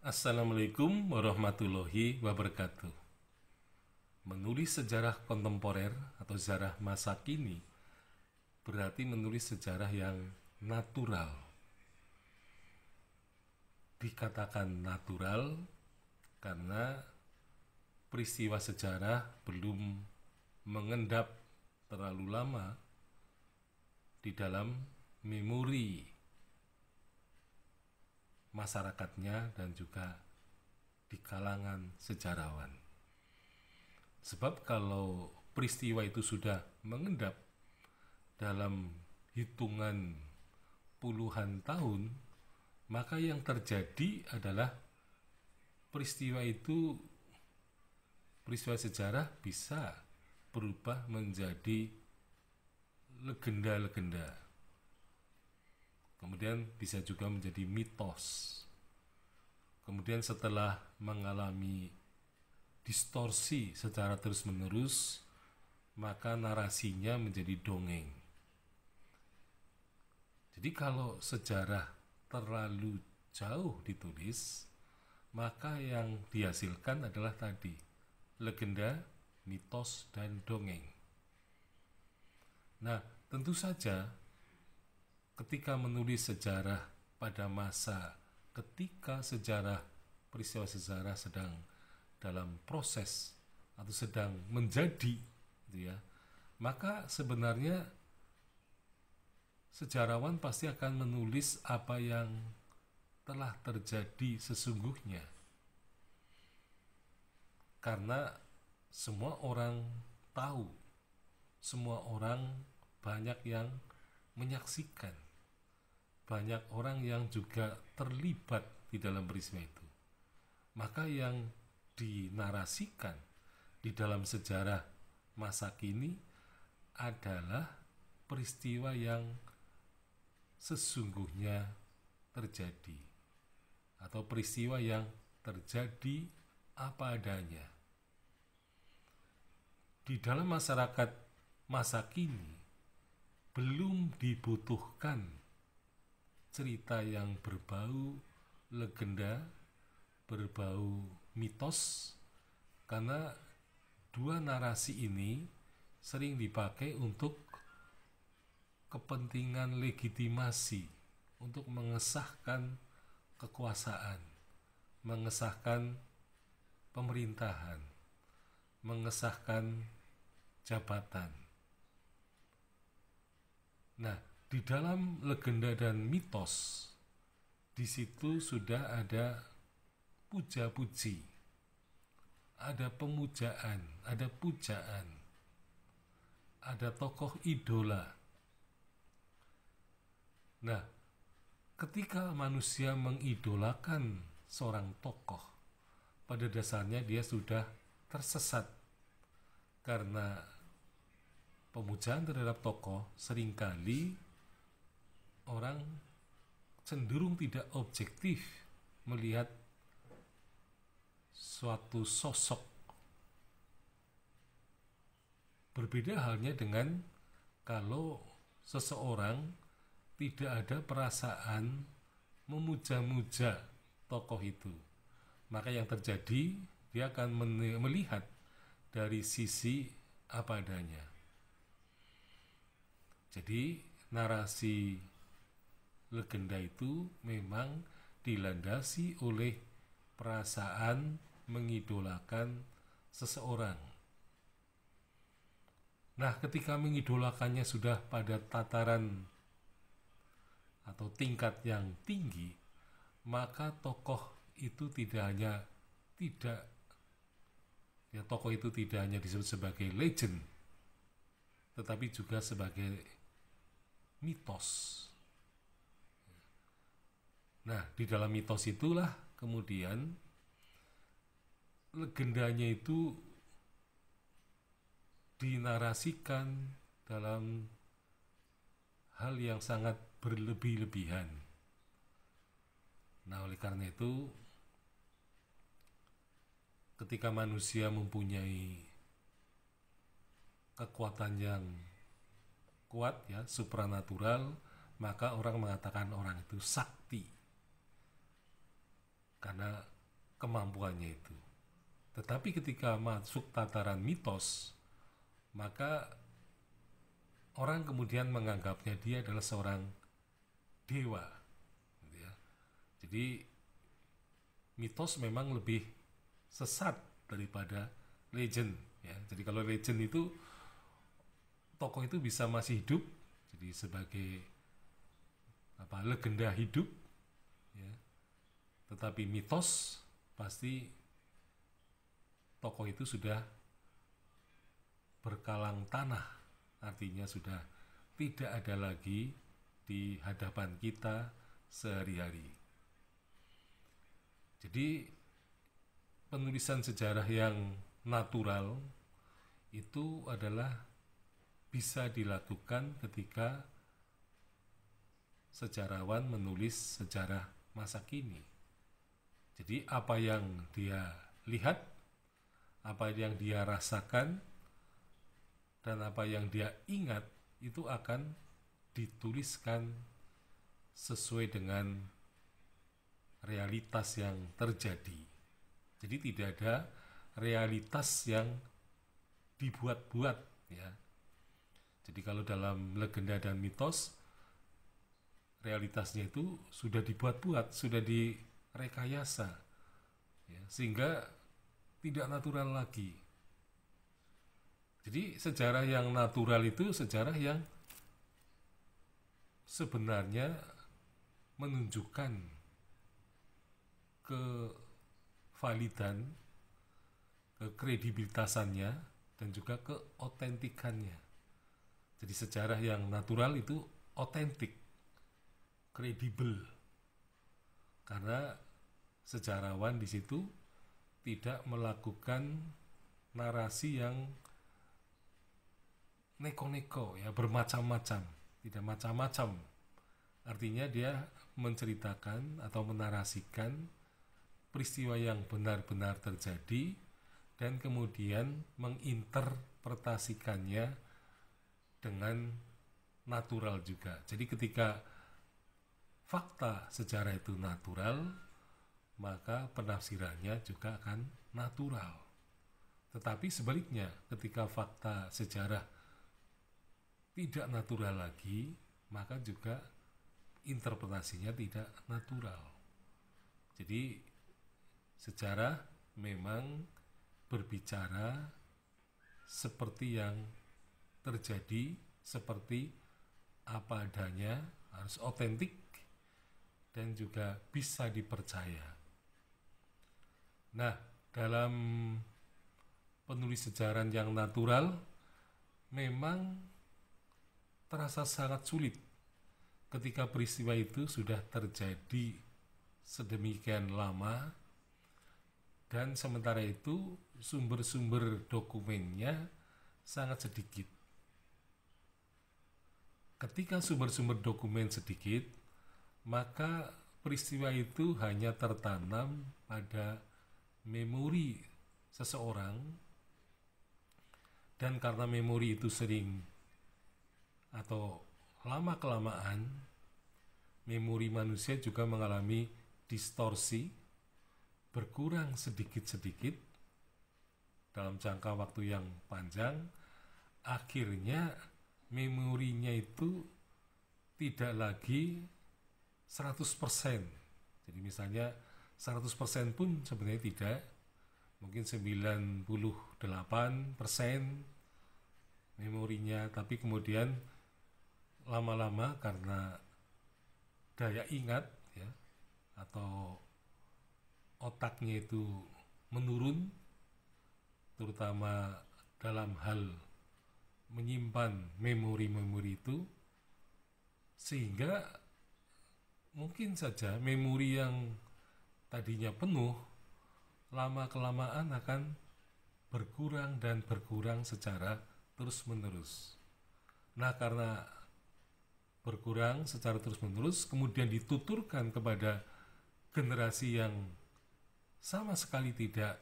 Assalamualaikum warahmatullahi wabarakatuh. Menulis sejarah kontemporer atau sejarah masa kini berarti menulis sejarah yang natural. Dikatakan natural karena peristiwa sejarah belum mengendap terlalu lama di dalam memori masyarakatnya dan juga di kalangan sejarawan. Sebab kalau peristiwa itu sudah mengendap dalam hitungan puluhan tahun, maka yang terjadi adalah peristiwa sejarah bisa berubah menjadi legenda-legenda. Kemudian bisa juga menjadi mitos. Kemudian setelah mengalami distorsi secara terus-menerus, maka narasinya menjadi dongeng. Jadi kalau sejarah terlalu jauh ditulis, maka yang dihasilkan adalah tadi, legenda, mitos, dan dongeng. Nah, tentu saja ketika menulis sejarah pada masa ketika peristiwa sejarah sedang dalam proses atau sedang menjadi, gitu ya, maka sebenarnya sejarawan pasti akan menulis apa yang telah terjadi sesungguhnya, karena semua orang tahu, semua orang banyak yang menyaksikan, banyak orang yang juga terlibat di dalam peristiwa itu. Maka yang dinarasikan di dalam sejarah masa kini adalah peristiwa yang sesungguhnya terjadi, atau peristiwa yang terjadi apa adanya. Di dalam masyarakat masa kini belum dibutuhkan cerita yang berbau legenda, berbau mitos, karena dua narasi ini sering dipakai untuk kepentingan legitimasi, untuk mengesahkan kekuasaan, mengesahkan pemerintahan, mengesahkan jabatan. Nah, di dalam legenda dan mitos, di situ sudah ada puja-puji, ada pemujaan, ada pujaan, ada tokoh idola. Nah, ketika manusia mengidolakan seorang tokoh, pada dasarnya dia sudah tersesat, karena pemujaan terhadap tokoh seringkali orang cenderung tidak objektif melihat suatu sosok. Berbeda halnya dengan kalau seseorang tidak ada perasaan memuja-muja tokoh itu, maka yang terjadi dia akan melihat dari sisi apa adanya. Jadi narasi legenda itu memang dilandasi oleh perasaan mengidolakan seseorang. Nah, ketika mengidolakannya sudah pada tataran atau tingkat yang tinggi, maka tokoh itu tidak hanya disebut sebagai legend, tetapi juga sebagai mitos. Nah, di dalam mitos itulah kemudian legendanya itu dinarasikan dalam hal yang sangat berlebih-lebihan. Nah, oleh karena itu, ketika manusia mempunyai kekuatan yang kuat, ya, supranatural, maka orang mengatakan orang itu sakti. Karena kemampuannya itu. Tetapi ketika masuk tataran mitos, maka orang kemudian menganggapnya dia adalah seorang dewa, gitu ya. Jadi mitos memang lebih sesat daripada legend, ya. Jadi kalau legend itu tokoh itu bisa masih hidup, jadi sebagai legenda hidup, ya. Tetapi mitos pasti tokoh itu sudah berkalang tanah, artinya sudah tidak ada lagi di hadapan kita sehari-hari. Jadi penulisan sejarah yang natural itu adalah bisa dilakukan ketika sejarawan menulis sejarah masa kini. Jadi apa yang dia lihat, apa yang dia rasakan, dan apa yang dia ingat itu akan dituliskan sesuai dengan realitas yang terjadi. Jadi tidak ada realitas yang dibuat-buat, ya. Jadi kalau dalam legenda dan mitos, realitasnya itu sudah dibuat-buat, sudah direkayasa, ya, sehingga tidak natural lagi. Jadi sejarah yang natural itu sejarah yang sebenarnya menunjukkan kevalidan, kekredibilitasannya, dan juga keotentikannya. Jadi sejarah yang natural itu otentik, kredibel, karena sejarawan di situ tidak melakukan narasi yang neko-neko, ya, bermacam-macam, tidak macam-macam. Artinya dia menceritakan atau menarasikan peristiwa yang benar-benar terjadi dan kemudian menginterpretasikannya dengan natural juga. Jadi ketika fakta sejarah itu natural, maka penafsirannya juga akan natural. Tetapi sebaliknya, ketika fakta sejarah tidak natural lagi, maka juga interpretasinya tidak natural. Jadi sejarah memang berbicara seperti yang terjadi, seperti apa adanya, harus otentik dan juga bisa dipercaya. Nah, dalam penulis sejarah yang natural memang terasa sangat sulit ketika peristiwa itu sudah terjadi sedemikian lama dan sementara itu sumber-sumber dokumennya sangat sedikit. Ketika sumber-sumber dokumen sedikit, maka peristiwa itu hanya tertanam pada memori seseorang, dan karena memori itu sering atau lama-kelamaan, memori manusia juga mengalami distorsi, berkurang sedikit-sedikit dalam jangka waktu yang panjang. Akhirnya memorinya itu tidak lagi 100%. Jadi misalnya 100% pun sebenarnya tidak, mungkin 98% memorinya, tapi kemudian lama-lama karena daya ingat, ya, atau otaknya itu menurun, terutama dalam hal menyimpan memori-memori itu, sehingga mungkin saja memori yang tadinya penuh lama-kelamaan akan berkurang dan berkurang secara terus-menerus. Nah, karena berkurang secara terus-menerus, kemudian dituturkan kepada generasi yang sama sekali tidak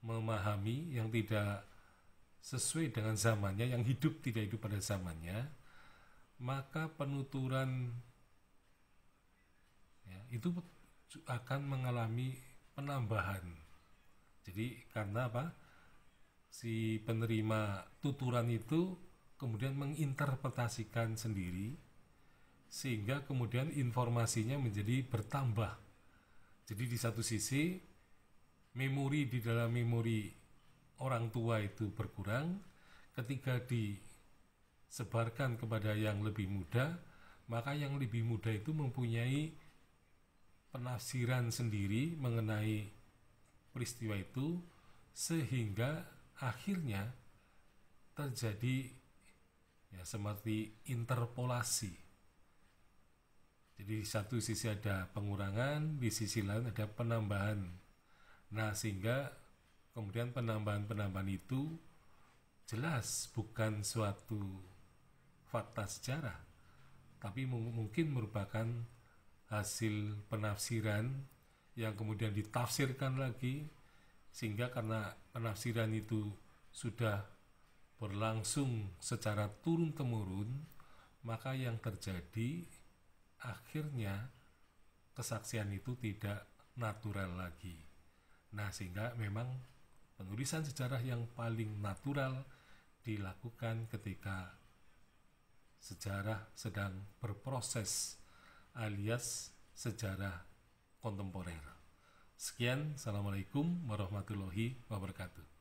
memahami, yang tidak sesuai dengan zamannya, yang tidak hidup pada zamannya, maka penuturan, ya, itu akan mengalami penambahan. Jadi karena apa? Si penerima tuturan itu kemudian menginterpretasikan sendiri, sehingga kemudian informasinya menjadi bertambah. Jadi di satu sisi memori di dalam memori orang tua itu berkurang, ketika disebarkan kepada yang lebih muda, maka yang lebih muda itu mempunyai penafsiran sendiri mengenai peristiwa itu, sehingga akhirnya terjadi ya seperti interpolasi. Jadi di satu sisi ada pengurangan, di sisi lain ada penambahan. Nah, sehingga kemudian penambahan-penambahan itu jelas bukan suatu fakta sejarah, tapi mungkin merupakan hasil penafsiran yang kemudian ditafsirkan lagi, sehingga karena penafsiran itu sudah berlangsung secara turun-temurun, maka yang terjadi akhirnya kesaksian itu tidak natural lagi. Nah, sehingga memang penulisan sejarah yang paling natural dilakukan ketika sejarah sedang berproses, alias sejarah kontemporer. Sekian, Assalamualaikum warahmatullahi wabarakatuh.